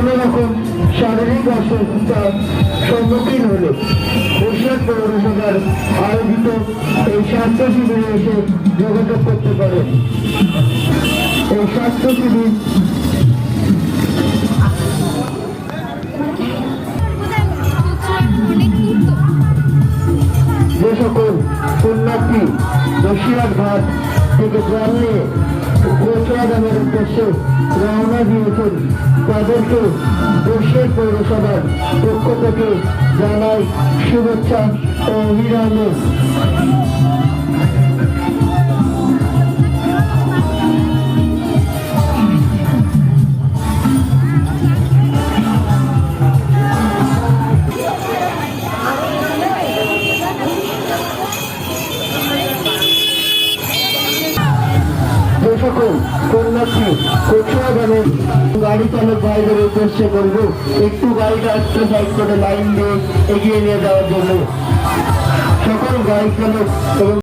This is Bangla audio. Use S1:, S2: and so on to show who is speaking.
S1: কোনো রকম শারীরিক অসুস্থতার সম্মুখীন হলে বরিশাল পৌরসভার আয়োজিত এই স্বাস্থ্য শিবিরে এসে যোগাযোগ করতে পারেন। এই স্বাস্থ্য শিবির যে সকল পুণ্যার্থী বসিরহাট ঘাট থেকে গ্রাম নিয়ে কোচরা গ্রামের উদ্দেশ্যে রওনা দিয়েছেন তাদেরকে বরিশাল পৌরসভার পক্ষ থেকে জানাই শুভেচ্ছা ও অভিনন্দন। যে সকল কন্যাশ্রী কোচরা গ্রামের গাড়ি চালক ভাইদের উদ্দেশ্যে করব একটু গাড়িটা একটু সাইড করে লাইন দিয়ে এগিয়ে নিয়ে যাওয়ার জন্য সকল গাড়ি চালক এবং